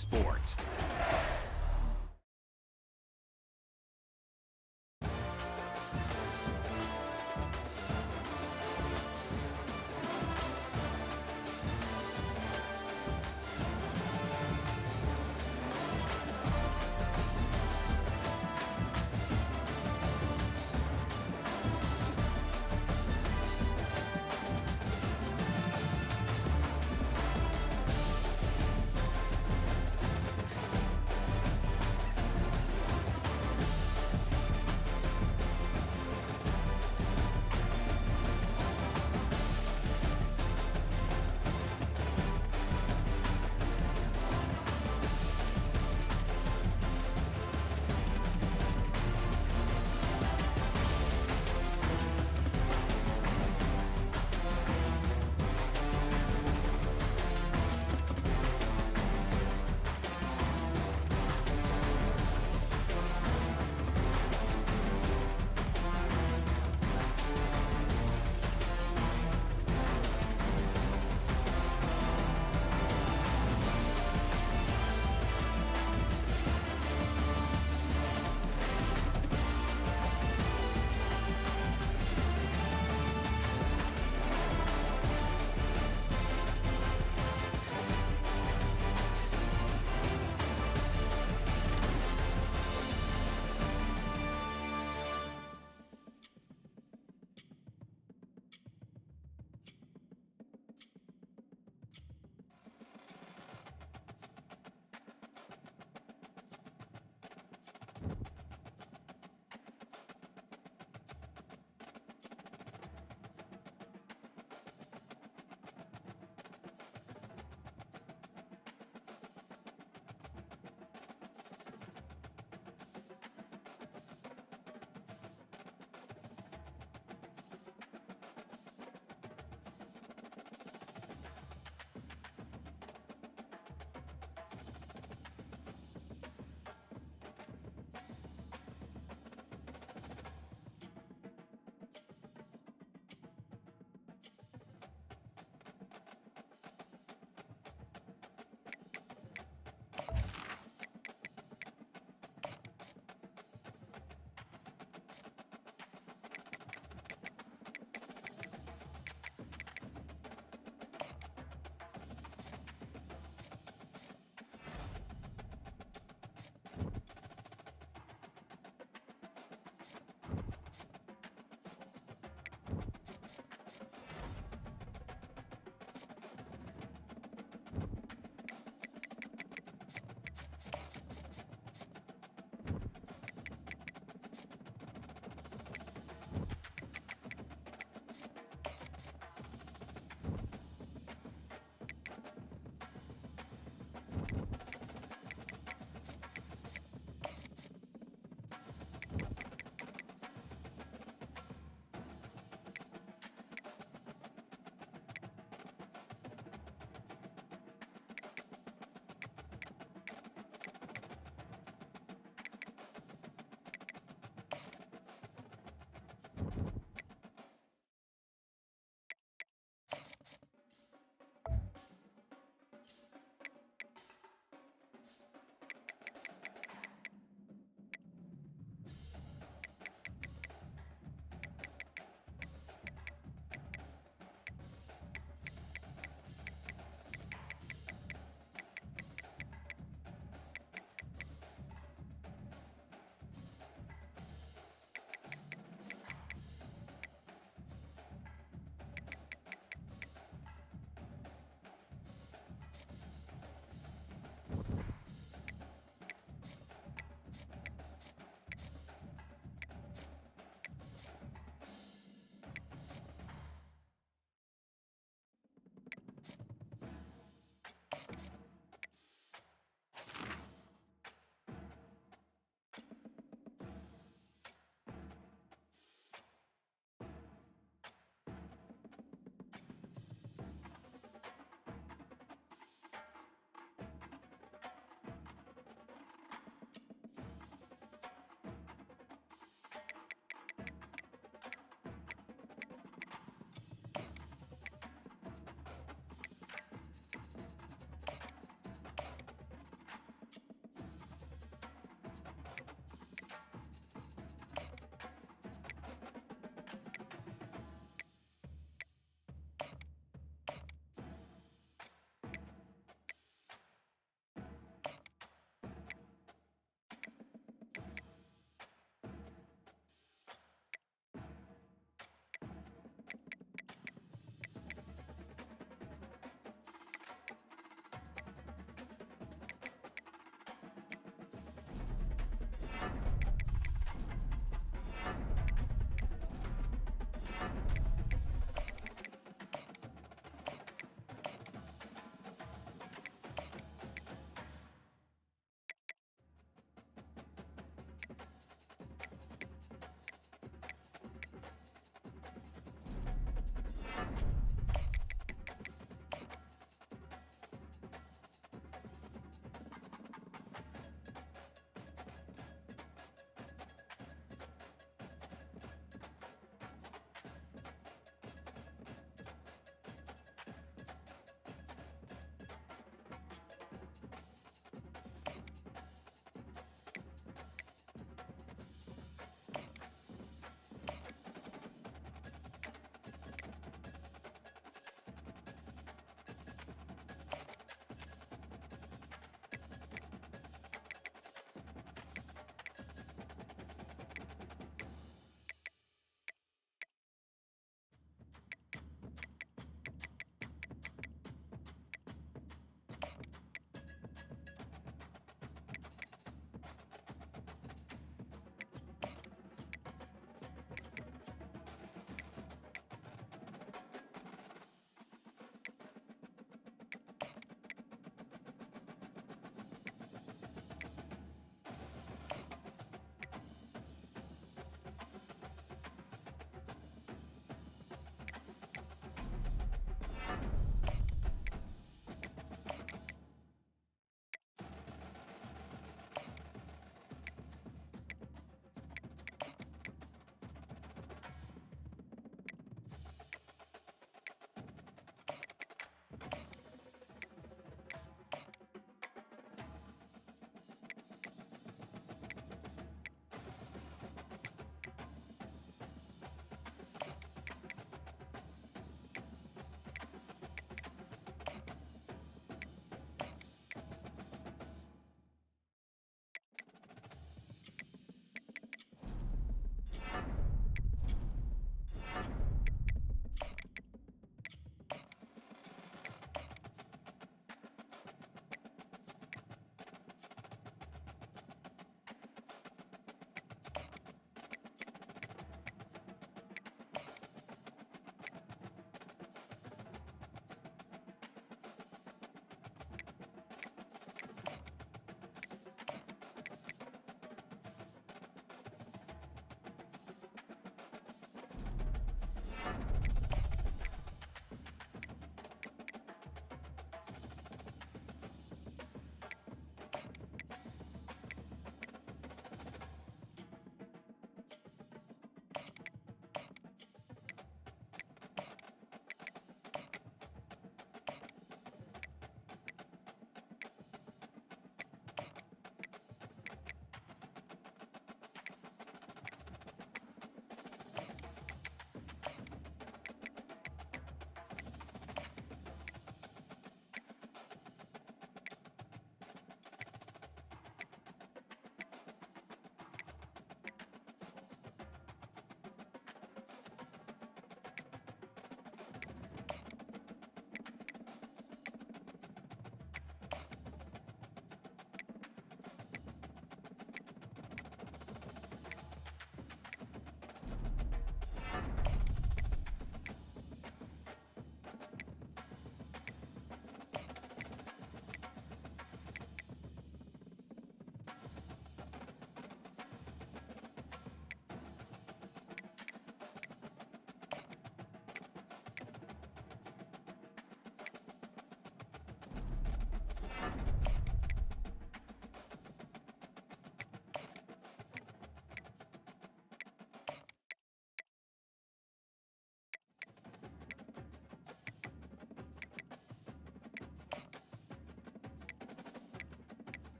sports.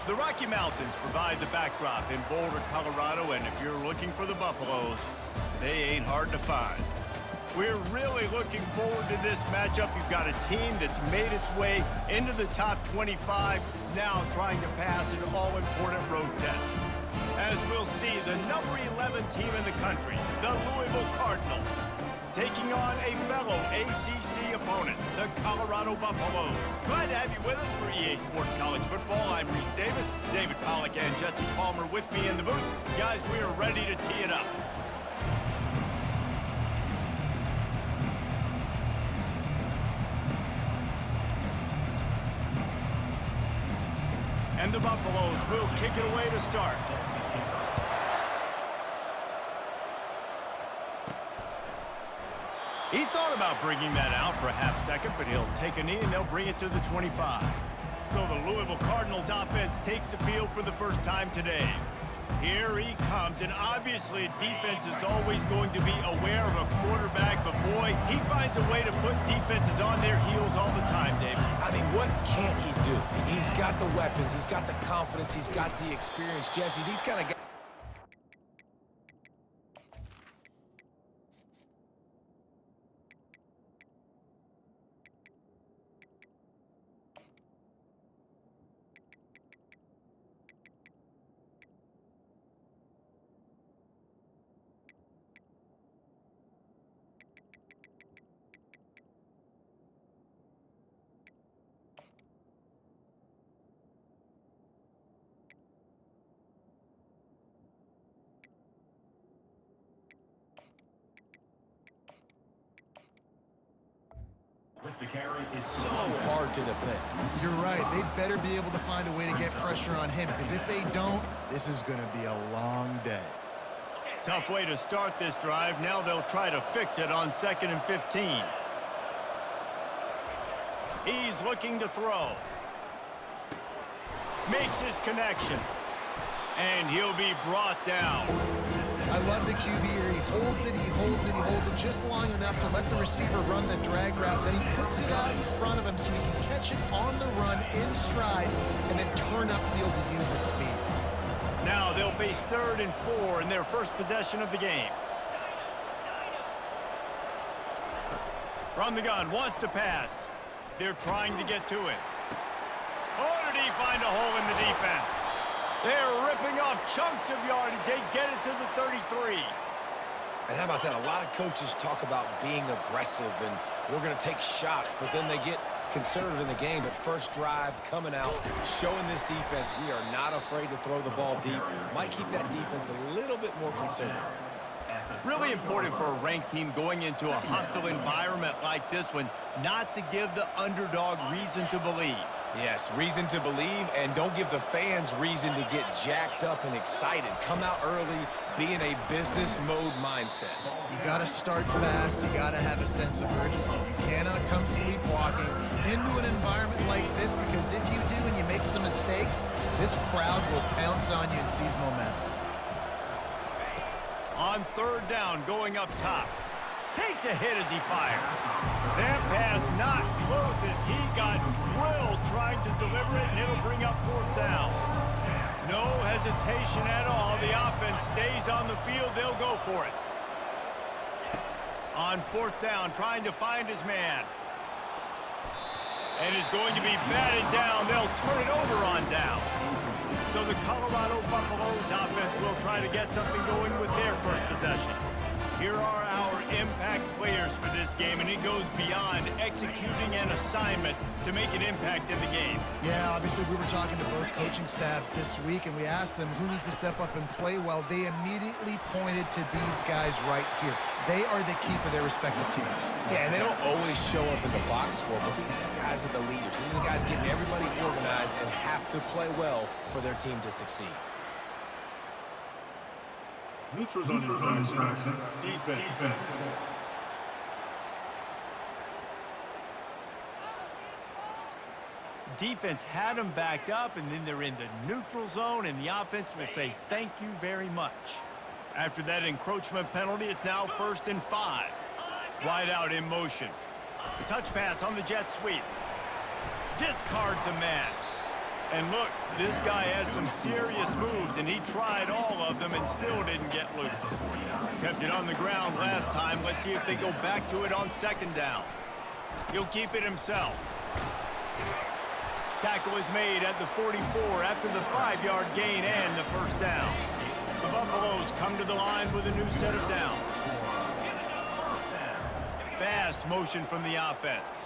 The Rocky Mountains provide the backdrop in Boulder, Colorado, and if you're looking for the Buffaloes, they ain't hard to find. We're really looking forward to this matchup. You've got a team that's made its way into the top 25, now trying to pass an all-important road test. As we'll see, the number 11 team in the country, the Louisville Cardinals, taking on a fellow ACC opponent, the Colorado Buffaloes. Glad to have you with us for EA Sports College Football. I'm Reese Davis, David Pollack and Jesse Palmer with me in the booth. Guys, we are ready to tee it up. And the Buffaloes will kick it away to start. He thought about bringing that out for a half second, but he'll take a knee and they'll bring it to the 25. So the Louisville Cardinals offense takes the field for the first time today. Here he comes, and obviously defense is always going to be aware of a quarterback, but boy, he finds a way to put defenses on their heels all the time, David. I mean, what can't he do? He's got the weapons, he's got the confidence, he's got the experience. Jesse, these kind of guys... so hard to defend. You're right. They better be able to find a way to get pressure on him, because if they don't, this is going to be a long day. Tough way to start this drive. Now they'll try to fix it on 2nd and 15. He's looking to throw. Makes his connection. And he'll be brought down. I love the QB here. He holds it, he holds it, he holds it just long enough to let the receiver run the drag route. Then he puts it out in front of him so he can catch it on the run in stride and then turn upfield to use his speed. Now they'll face 3rd and 4 in their first possession of the game. From the gun, wants to pass. They're trying to get to it. Oh, did he find a hole in the defense? They're ripping off chunks of yardage. They get it to the 33. And how about that? A lot of coaches talk about being aggressive and we're going to take shots, but then they get conservative in the game. But first drive coming out, showing this defense we are not afraid to throw the ball deep. Might keep that defense a little bit more conservative. Really important for a ranked team going into a hostile environment like this one, not to give the underdog reason to believe. Yes, reason to believe, and don't give the fans reason to get jacked up and excited. Come out early, be in a business mode mindset. You got to start fast. You got to have a sense of urgency. You cannot come sleepwalking into an environment like this, because if you do and you make some mistakes, this crowd will pounce on you and seize momentum. On 3rd down, going up top. Takes a hit as he fires. That pass not close as he got drilled trying to deliver it, and it'll bring up 4th down. No hesitation at all. The offense stays on the field. They'll go for it. On 4th down, trying to find his man. And is going to be batted down. They'll turn it over on downs. So the Colorado Buffaloes offense will try to get something going with their first possession. Here are our impact players for this game, and it goes beyond executing an assignment to make an impact in the game. Yeah, obviously we were talking to both coaching staffs this week, and we asked them who needs to step up and play well. They immediately pointed to these guys right here. They are the key for their respective teams. Yeah, and they don't always show up in the box score, but these are the guys are the leaders. These are the guys getting everybody organized and have to play well for their team to succeed. Neutrals on defense. Defense had them backed up, and then they're in the neutral zone, and the offense will say thank you very much. After that encroachment penalty, it's now 1st and 5. Wide out in motion. Touch pass on the jet sweep. Discards a man. And look, this guy has some serious moves, and he tried all of them and still didn't get loose. Kept it on the ground last time. Let's see if they go back to it on second down. He'll keep it himself. Tackle is made at the 44 after the 5-yard gain and the first down. The Buffaloes come to the line with a new set of downs. Fast motion from the offense.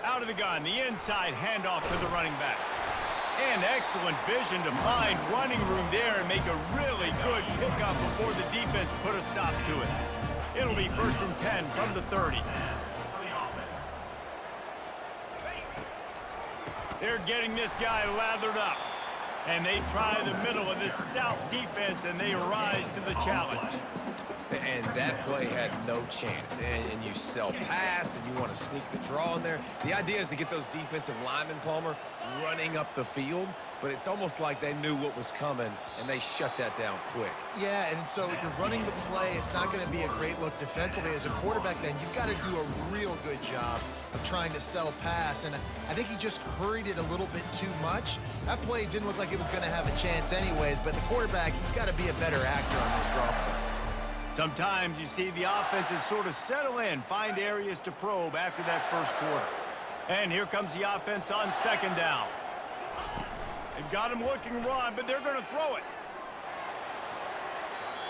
Out of the gun, the inside handoff to the running back. And excellent vision to find running room there and make a really good pickup before the defense put a stop to it. It'll be 1st and 10 from the 30. They're getting this guy lathered up. And they try the middle of this stout defense, and they rise to the challenge. And that play had no chance. And you sell pass, and you want to sneak the draw in there. The idea is to get those defensive linemen, Palmer, running up the field. But it's almost like they knew what was coming, and they shut that down quick. Yeah, and so you're running the play. It's not going to be a great look defensively. As a quarterback, then, you've got to do a real good job of trying to sell pass. And I think he just hurried it a little bit too much. That play didn't look like it was going to have a chance anyways, but the quarterback, he's got to be a better actor on those draw plays. Sometimes you see the offenses sort of settle in, find areas to probe after that first quarter. And here comes the offense on second down. They've got him looking run, but they're going to throw it.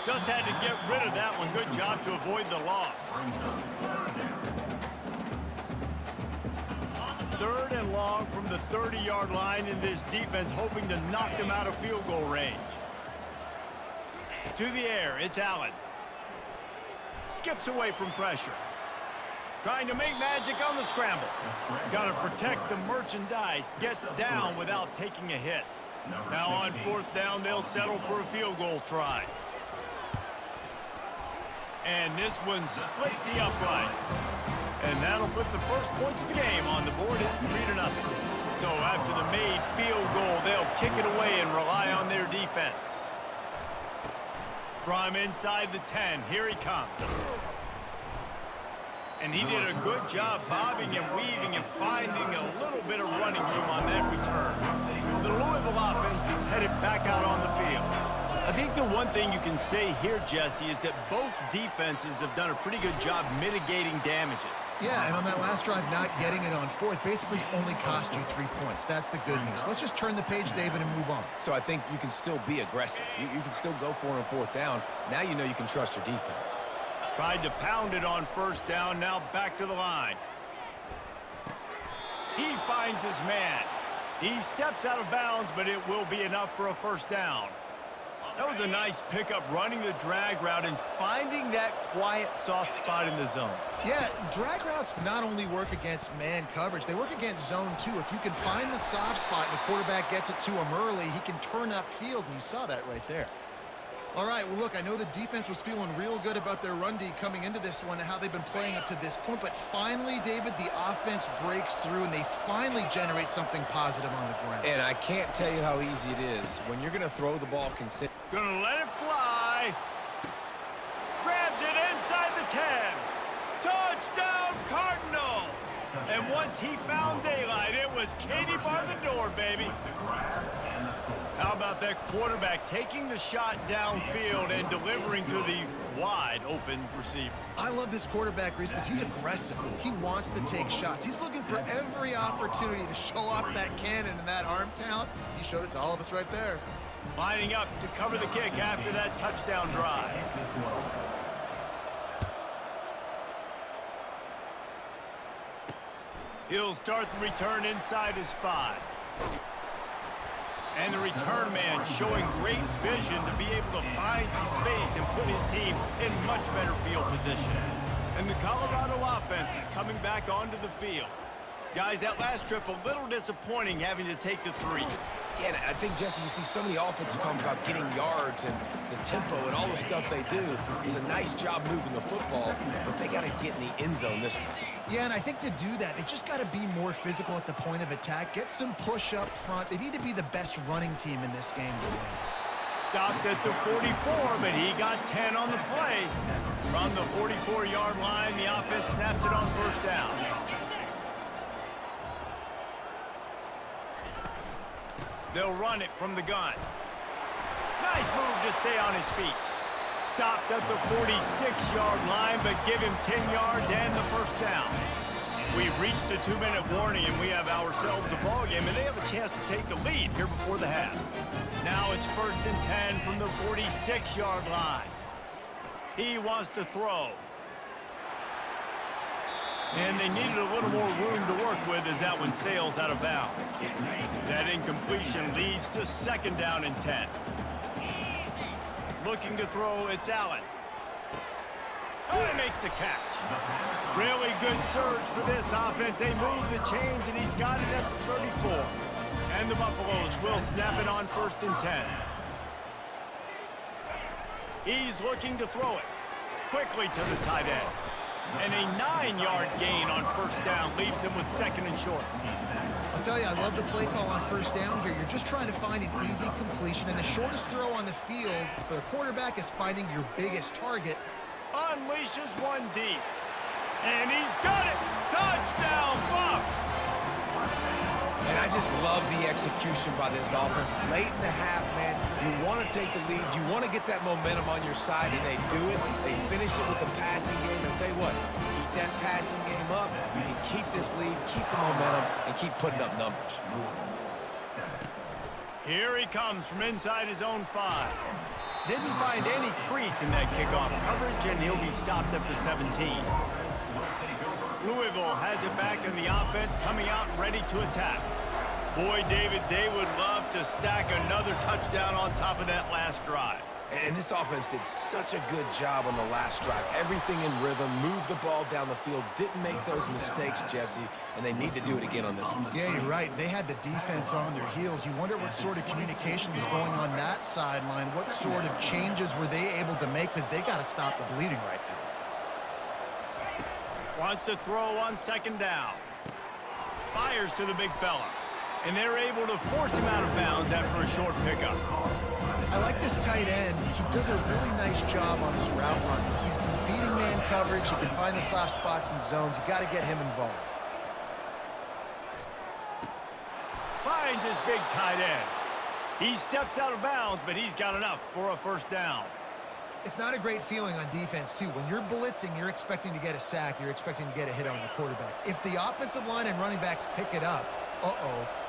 Just had to get rid of that one. Good job to avoid the loss. 3rd and long from the 30-yard line, in this defense hoping to knock them out of field goal range. To the air, it's Allen. Skips away from pressure. Trying to make magic on the scramble. Got to protect the merchandise. Gets down without taking a hit. Now on 4th down, they'll settle for a field goal try. And this one splits the uprights. And that'll put the first points of the game on the board. It's 3-0. So after the made field goal, they'll kick it away and rely on their defense. From inside the 10, here he comes. And he did a good job bobbing and weaving and finding a little bit of running room on that return. The Louisville offense is headed back out on the field. I think the one thing you can say here, Jesse, is that both defenses have done a pretty good job mitigating damages. Yeah, and on that last drive, not getting it on 4th basically only cost you 3 points. That's the good news. Let's just turn the page, David, and move on. So I think you can still be aggressive. You can still go for it on 4th down. Now you know you can trust your defense. Tried to pound it on 1st down, now back to the line. He finds his man. He steps out of bounds, but it will be enough for a 1st down. That was a nice pickup, running the drag route and finding that quiet, soft spot in the zone. Yeah, drag routes not only work against man coverage, they work against zone too. If you can find the soft spot and the quarterback gets it to him early, he can turn upfield, and you saw that right there. All right, well, look, I know the defense was feeling real good about their run D coming into this one and how they've been playing up to this point, but finally, David, the offense breaks through and they finally generate something positive on the ground. And I can't tell you how easy it is when you're going to throw the ball consistently. Gonna let it fly. Grabs it inside the 10. Touchdown, Cardinals! And once he found daylight, it was Katie bar the door, baby. How about that quarterback taking the shot downfield and delivering to the wide open receiver? I love this quarterback, Reese, because he's aggressive. He wants to take shots. He's looking for every opportunity to show off that cannon and that arm talent. He showed it to all of us right there. Lining up to cover the kick after that touchdown drive. He'll start the return inside his 5. And the return man showing great vision to be able to find some space and put his team in much better field position. And the Colorado offense is coming back onto the field. Guys, that last trip a little disappointing, having to take the 3. Yeah, and I think, Jesse, you see so many offenses talking about getting yards and the tempo and all the stuff they do. It was a nice job moving the football, but they got to get in the end zone this time. Yeah, and I think to do that, they just got to be more physical at the point of attack, get some push up front. They need to be the best running team in this game to win. Stopped at the 44, but he got 10 on the play. From the 44-yard line, the offense snaps it on 1st down. They'll run it from the gun. Nice move to stay on his feet. Stopped at the 46-yard line, but give him 10 yards and the first down. We've reached the 2-minute warning, and we have ourselves a ball game, and they have a chance to take the lead here before the half. Now it's 1st and 10 from the 46-yard line. He wants to throw. And they needed a little more room to work with as that one sails out of bounds. That incompletion leads to 2nd down and 10. Looking to throw, it's Allen. Oh, he makes the catch. Really good surge for this offense. They move the chains, and he's got it at the 34. And the Buffaloes will snap it on 1st and 10. He's looking to throw it quickly to the tight end. And a 9-yard gain on 1st down leaves him with 2nd and short. I'll tell you, I love the play call on 1st down here. You're just trying to find an easy completion, and the shortest throw on the field for the quarterback is finding your biggest target. Unleashes one deep. And he's got it. Touchdown, Buffs. And I just love the execution by this offense. Late in the half, man, you want to take the lead. You want to get that momentum on your side, and they do it. They finish it with the passing game. And I'll tell you what, keep that passing game up. You can keep this lead, keep the momentum, and keep putting up numbers. Here he comes from inside his own 5. Didn't find any crease in that kickoff coverage, and he'll be stopped at the 17. Louisville has it back in the offense, coming out ready to attack. Boy, David, they would love to stack another touchdown on top of that last drive. And this offense did such a good job on the last drive. Everything in rhythm, moved the ball down the field, didn't make those mistakes, Jesse, and they need to do it again on this one. Yeah, you're right. They had the defense on their heels. You wonder what sort of communication was going on that sideline. What sort of changes were they able to make, because they got to stop the bleeding right now. Wants to throw on 2nd down. Fires to the big fella. And they're able to force him out of bounds after a short pickup. I like this tight end. He does a really nice job on his route running. He's beating man coverage. He can find the soft spots and zones. You got to get him involved. Finds his big tight end. He steps out of bounds, but he's got enough for a 1st down. It's not a great feeling on defense, too. When you're blitzing, you're expecting to get a sack. You're expecting to get a hit on your quarterback. If the offensive line and running backs pick it up,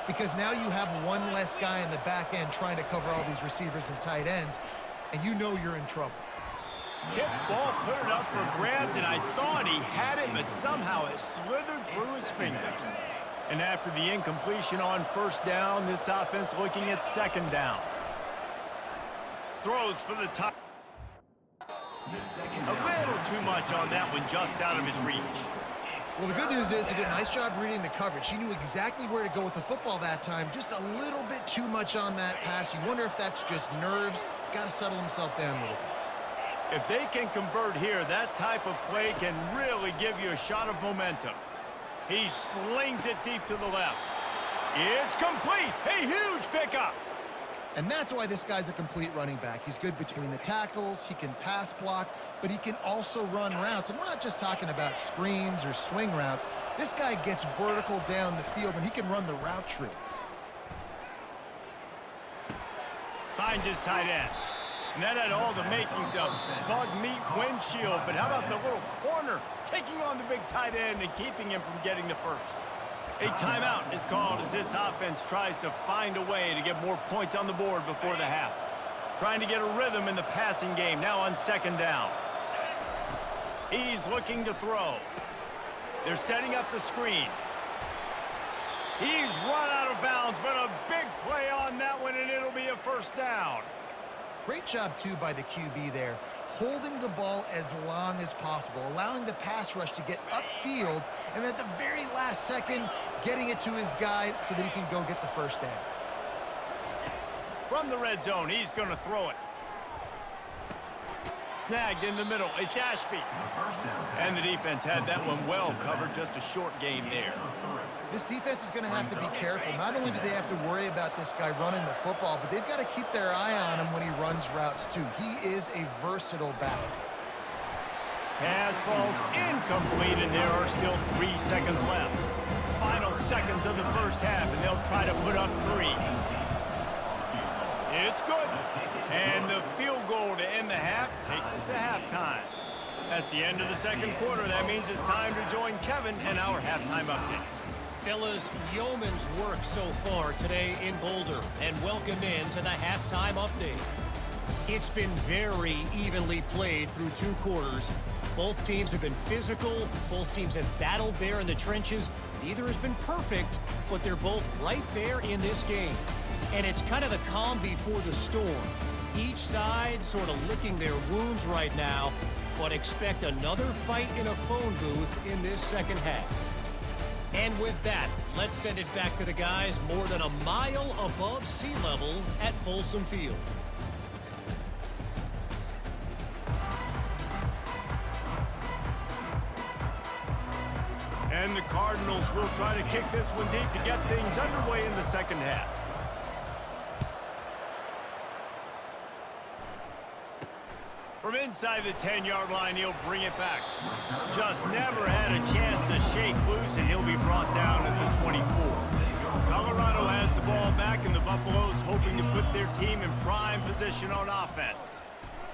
because now you have one less guy in the back end trying to cover all these receivers and tight ends, and you know you're in trouble. Tip ball, put it up for grabs, and I thought he had it, but somehow it slithered through his fingers. And after the incompletion on 1st down, this offense looking at 2nd down. Throws for the top. A little too much on that one, just out of his reach. Well, the good news is he did a nice job reading the coverage. He knew exactly where to go with the football that time. Just a little bit too much on that pass. You wonder if that's just nerves. He's got to settle himself down a little bit. If they can convert here, that type of play can really give you a shot of momentum. He slings it deep to the left. It's complete. A huge pickup. And that's why this guy's a complete running back. He's good between the tackles, he can pass block, but he can also run routes. And we're not just talking about screens or swing routes. This guy gets vertical down the field, and he can run the route tree. Finds his tight end. And that had all the makings of bug meat windshield. But how about the little corner taking on the big tight end and keeping him from getting the first? A timeout is called as this offense tries to find a way to get more points on the board before the half. Trying to get a rhythm in the passing game, now on 2nd down. He's looking to throw. They're setting up the screen. He's run out of bounds, but a big play on that one, and it'll be a 1st down. Great job, too, by the QB there, holding the ball as long as possible, allowing the pass rush to get upfield, and at the very last second, getting it to his guy so that he can go get the 1st down. From the red zone, he's going to throw it. Snagged in the middle, it's Ashby. And the defense had that one well covered, just a short game there. This defense is going to have to be careful. Not only do they have to worry about this guy running the football, but they've got to keep their eye on him when he runs routes, too. He is a versatile back. Pass falls incomplete, and there are still 3 seconds left. Final seconds of the 1st half, and they'll try to put up 3. It's good. And the field goal to end the half takes us to halftime. That's the end of the second quarter. That means it's time to join Kevin and our halftime update. Fellas, yeoman's work so far today in Boulder, and welcome in to the halftime update. It's been very evenly played through 2 quarters. Both teams have been physical. Both teams have battled there in the trenches. Neither has been perfect, but they're both right there in this game. And it's kind of the calm before the storm. Each side sort of licking their wounds right now, but expect another fight in a phone booth in this second half. And with that, let's send it back to the guys more than a mile above sea level at Folsom Field. And the Cardinals will try to kick this one deep to get things underway in the second half. From inside the 10-yard line, he'll bring it back. Just never had a chance to shake loose, and he'll be brought down at the 24. Colorado has the ball back, and the Buffaloes hoping to put their team in prime position on offense.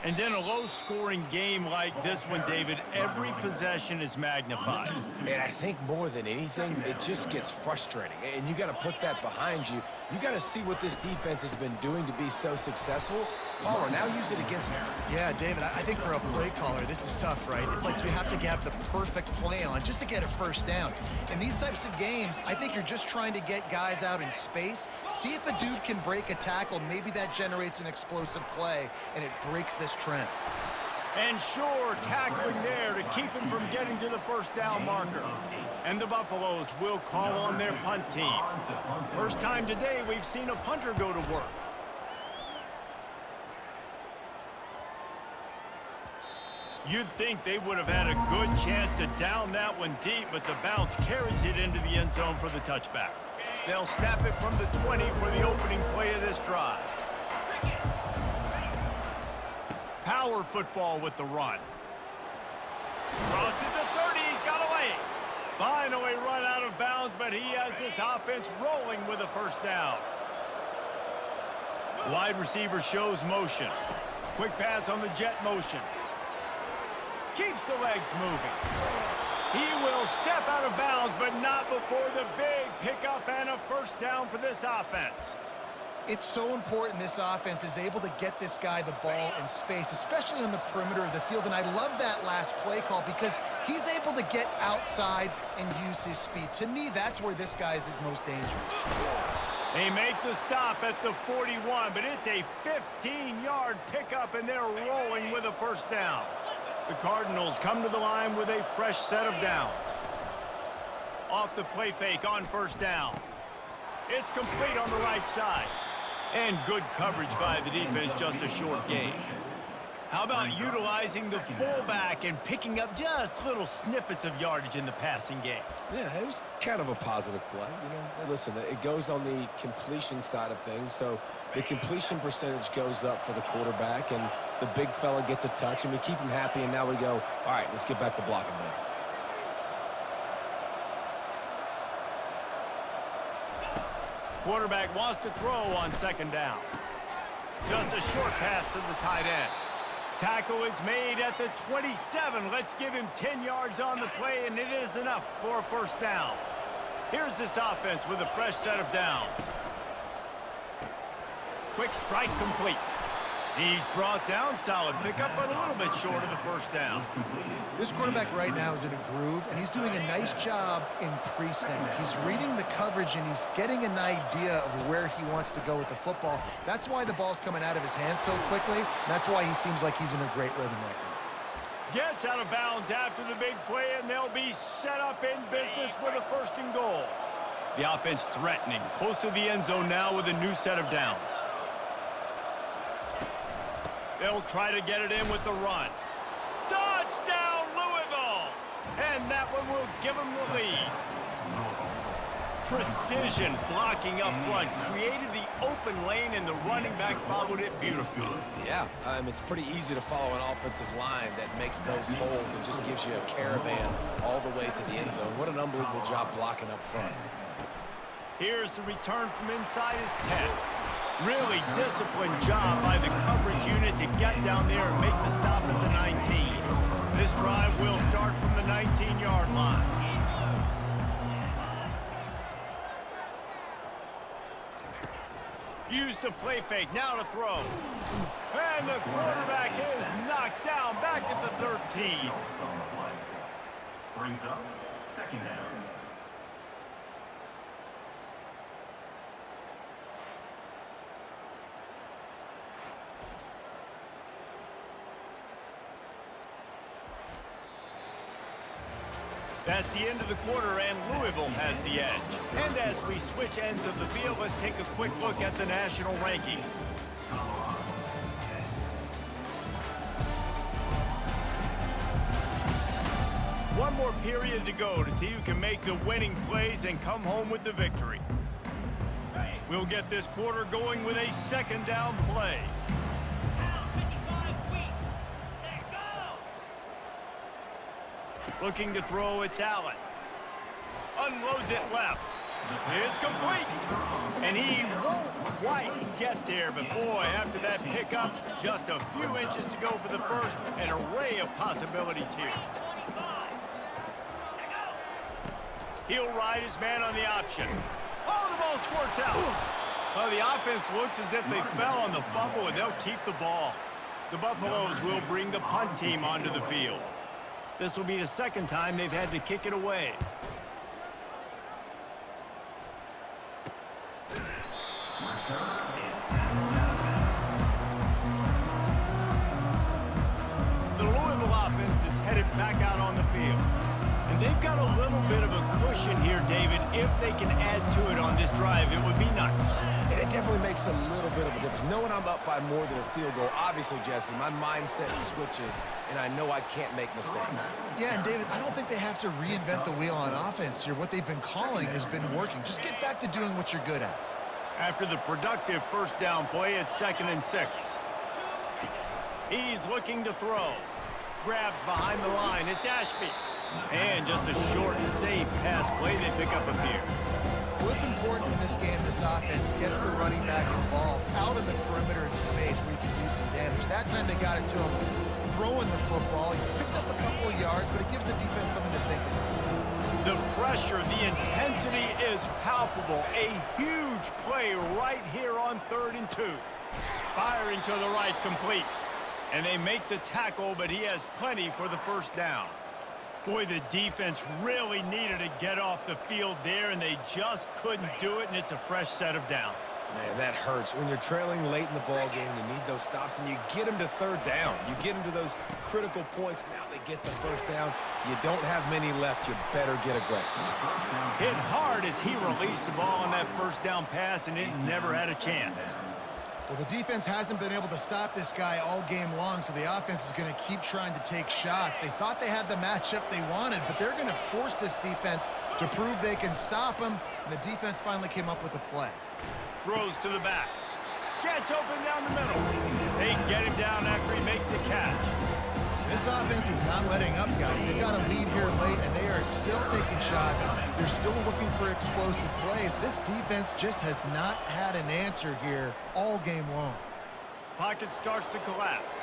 And in a low-scoring game like this one, David, every possession is magnified. And I think more than anything, it just gets frustrating. And you got to put that behind you. You got to see what this defense has been doing to be so successful. Paulo, now use it against them. Yeah, David, I think for a play caller, this is tough, right? It's like you have to have the perfect play on just to get a first down. In these types of games, I think you're just trying to get guys out in space, see if a dude can break a tackle. Maybe that generates an explosive play, and it breaks this trend. And sure, tackling there to keep him from getting to the first down marker. And the Buffaloes will call on their punt team. First time today we've seen a punter go to work. You'd think they would have had a good chance to down that one deep, but the bounce carries it into the end zone for the touchback. They'll snap it from the 20 for the opening play of this drive. Power football with the run. Crosses the 30, he's got away. Finally run out of bounds, but he has this offense rolling with a first down. Wide receiver shows motion. Quick pass on the jet motion. Keeps the legs moving. He will step out of bounds, but not before the big pickup and a first down for this offense. It's so important this offense is able to get this guy the ball in space, especially on the perimeter of the field. And I love that last play call because he's able to get outside and use his speed. To me, that's where this guy is his most dangerous. They make the stop at the 41, but it's a 15-yard pickup, and they're rolling with a first down. The Cardinals come to the line with a fresh set of downs. Off the play fake on first down. It's complete on the right side. And good coverage by the defense, just a short gain. How about utilizing the fullback and picking up just little snippets of yardage in the passing game? Yeah, it was kind of a positive play. You know, listen, it goes on the completion side of things, so the completion percentage goes up for the quarterback, and the big fella gets a touch, and we keep him happy, and now we go, all right, let's get back to blocking then. Quarterback wants to throw on second down. Just a short pass to the tight end. Tackle is made at the 27. Let's give him 10 yards on the play, and it is enough for a first down. Here's this offense with a fresh set of downs. Quick strike complete. He's brought down, solid pickup, but a little bit short of the first down. This quarterback right now is in a groove, and he's doing a nice job in pre-snap. He's reading the coverage, and he's getting an idea of where he wants to go with the football. That's why the ball's coming out of his hands so quickly. That's why he seems like he's in a great rhythm right now. Gets out of bounds after the big play, and they'll be set up in business with a first and goal. The offense threatening, close to the end zone now with a new set of downs. They'll try to get it in with the run. Touchdown, Louisville! And that one will give them the lead. Precision blocking up front created the open lane, and the running back followed it beautifully. Yeah, it's pretty easy to follow an offensive line that makes those holes and just gives you a caravan all the way to the end zone. What an unbelievable job blocking up front. Here's the return from inside his 10. Really disciplined job by the coverage unit to get down there and make the stop at the 19. This drive will start from the 19-yard line. Use the play fake, now to throw. And the quarterback is knocked down back at the 13. Brings up second down. That's the end of the quarter, and Louisville has the edge. And as we switch ends of the field, let's take a quick look at the national rankings. One more period to go to see who can make the winning plays and come home with the victory. We'll get this quarter going with a second down play. Looking to throw, it's Allen. Unloads it left. It's complete. And he won't quite get there, but boy, after that pickup, just a few inches to go for the first. An array of possibilities here. He'll ride his man on the option. Oh, the ball squirts out. Well, the offense looks as if they fell on the fumble, and they'll keep the ball. The Buffaloes will bring the punt team onto the field. This will be the second time they've had to kick it away. The Louisville offense is headed back out on the field. And they've got a little bit of a cushion here, David. If they can add to it on this drive, it would be nice. And it definitely makes a little bit of a difference. Knowing I'm up by more than a field goal, obviously, Jesse, my mindset switches, and I know I can't make mistakes. Yeah, and David, I don't think they have to reinvent the wheel on offense here. What they've been calling has been working. Just get back to doing what you're good at. After the productive first down play, it's 2nd and 6. He's looking to throw. Grabbed behind the line. It's Ashby. And just a short and safe pass play. They pick up a few. What's important in this game, this offense gets the running back involved out in the perimeter in space where you can do some damage. That time they got it to him throwing the football. He picked up a couple of yards, but it gives the defense something to think about. The pressure, the intensity is palpable. A huge play right here on 3rd and 2. Firing to the right, complete. And they make the tackle, but he has plenty for the first down. Boy, the defense really needed to get off the field there, and they just couldn't do it, and it's a fresh set of downs. Man, that hurts. When you're trailing late in the ball game, you need those stops, and you get them to 3rd down. You get them to those critical points. Now they get the first down. You don't have many left. You better get aggressive. Hit hard as he released the ball on that first down pass, and it never had a chance. Well, the defense hasn't been able to stop this guy all game long, so the offense is going to keep trying to take shots. They thought they had the matchup they wanted, but they're going to force this defense to prove they can stop him, and the defense finally came up with a play. Throws to the back. Gets open down the middle. They get him down after he makes the catch. This offense is not letting up, guys. They've got a lead here late, and they are still taking shots. They're still looking for explosive plays. This defense just has not had an answer here all game long. Pocket starts to collapse.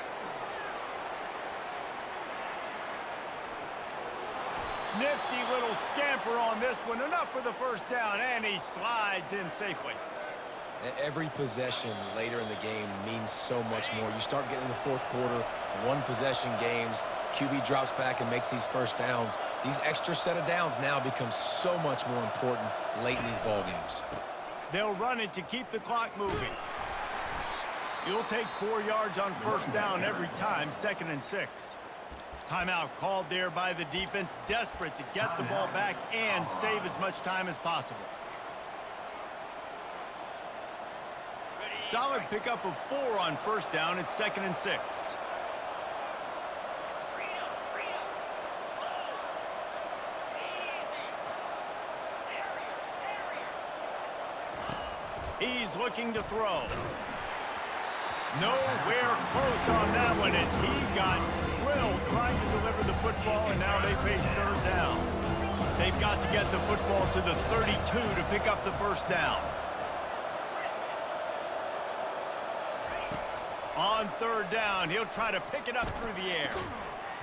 Nifty little scamper on this one. Enough for the first down, and he slides in safely. Every possession later in the game means so much more. You start getting in the 4th quarter, one-possession games, QB drops back and makes these first downs. These extra set of downs now become so much more important late in these ball games. They'll run it to keep the clock moving. You'll take 4 yards on first down every time, 2nd and 6. Timeout called there by the defense, desperate to get the ball back and save as much time as possible. Solid pickup of 4 on first down. It's 2nd and 6. He's looking to throw. Nowhere close on that one as he got drilled trying to deliver the football, and now they face 3rd down. They've got to get the football to the 32 to pick up the first down. On third down, he'll try to pick it up through the air.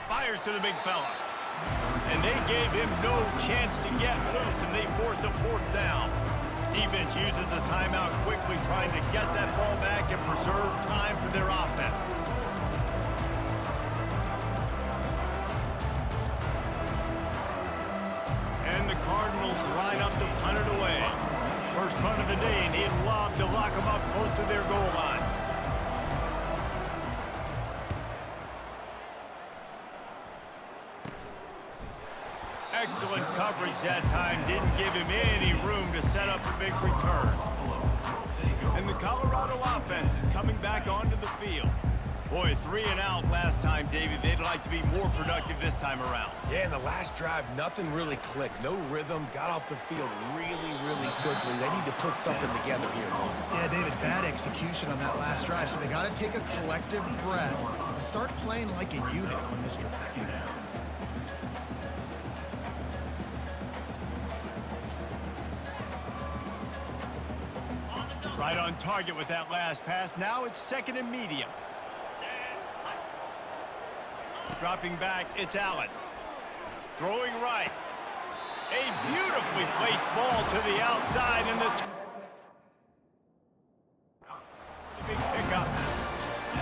Fires to the big fella. And they gave him no chance to get loose, and they force a fourth down. Defense uses a timeout quickly, trying to get that ball back and preserve time for their offense. And the Cardinals line up to punt it away. First punt of the day, and he'd love to lock them up close to their goal line. Excellent coverage that time. Didn't give him any room to set up a big return. And the Colorado offense is coming back onto the field. Boy, 3 and out last time, Davey. They'd like to be more productive this time around. Yeah, in the last drive, nothing really clicked. No rhythm. Got off the field really, really quickly. They need to put something together here. Yeah, David, bad execution on that last drive, so they got to take a collective breath and start playing like a unit on this drive. Right on target with that last pass. Now it's second and medium. Dropping back, it's Allen. Throwing right. A beautifully placed ball to the outside, and the big pickup.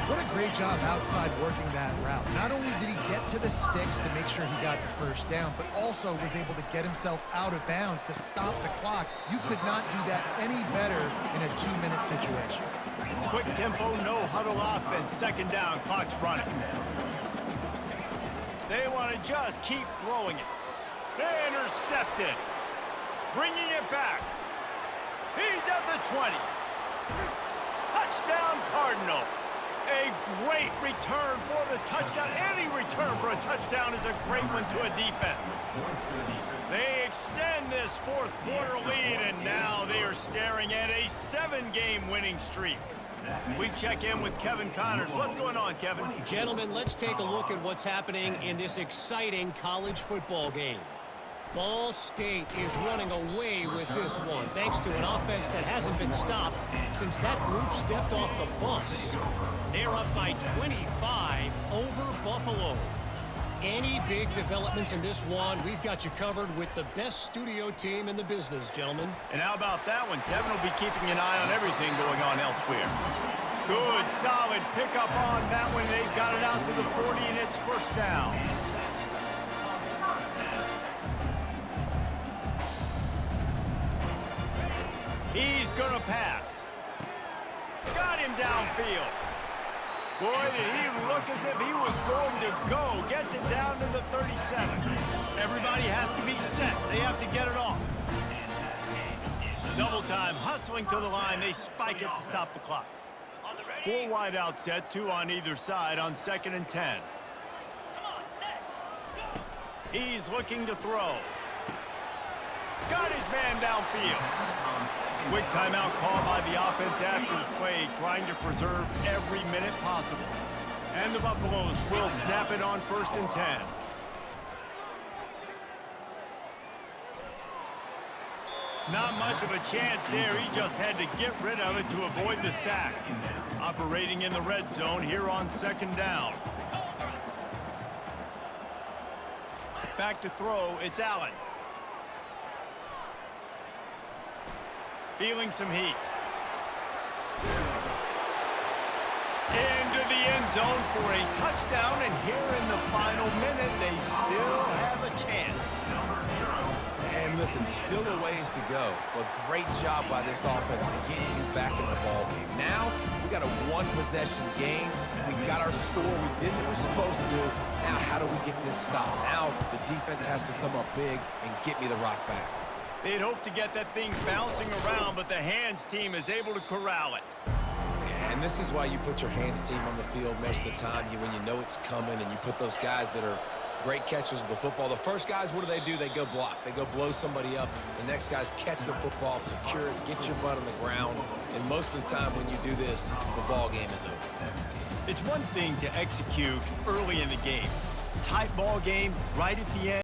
What a great job outside working that route. Not only did he get to the sticks to make sure he got the first down, but also was able to get himself out of bounds to stop the clock. You could not do that any better in a 2-minute situation. Quick tempo, no huddle offense. Second down, clock's running. They want to just keep throwing it. They intercept it. Bringing it back. He's at the 20. Touchdown, Cardinals. A great return for the touchdown. Any return for a touchdown is a great one to a defense. They extend this fourth quarter lead, and now they are staring at a 7-game winning streak. We check in with Kevin Connors. What's going on, Kevin? Gentlemen, let's take a look at what's happening in this exciting college football game. Ball State is running away with this one, thanks to an offense that hasn't been stopped since that group stepped off the bus. They're up by 25 over Buffalo. Any big developments in this one, we've got you covered with the best studio team in the business, gentlemen. And how about that one? Kevin will be keeping an eye on everything going on elsewhere. Good, solid pickup on that one. They've got it out to the 40, and it's first down. He's going to pass. Got him downfield. Boy, did he look as if he was going to go. Gets it down to the 37. Everybody has to be set. They have to get it off. Double time, hustling to the line. They spike it to stop the clock. 4 wide out set, 2 on either side on 2nd and 10. He's looking to throw. Got his man downfield. Quick timeout call by the offense after the play, trying to preserve every minute possible. And the Buffaloes will snap it on 1st and 10. Not much of a chance there. He just had to get rid of it to avoid the sack. Operating in the red zone here on 2nd down. Back to throw, it's Allen. Feeling some heat. Into the end zone for a touchdown, and here in the final minute, they still have a chance. And listen, still a ways to go, but great job by this offense getting you back in the ball game. Now, we got a 1-possession game. We got our score. We did what we're supposed to do. Now, how do we get this stopped? Now, the defense has to come up big and get me the rock back. They'd hope to get that thing bouncing around, but the hands team is able to corral it. And this is why you put your hands team on the field most of the time. When you know it's coming, and you put those guys that are great catchers of the football. The first guys, what do? They go block. They go blow somebody up. The next guys catch the football, secure it, get your butt on the ground. And most of the time when you do this, the ball game is over. It's one thing to execute early in the game. Tight ball game right at the end.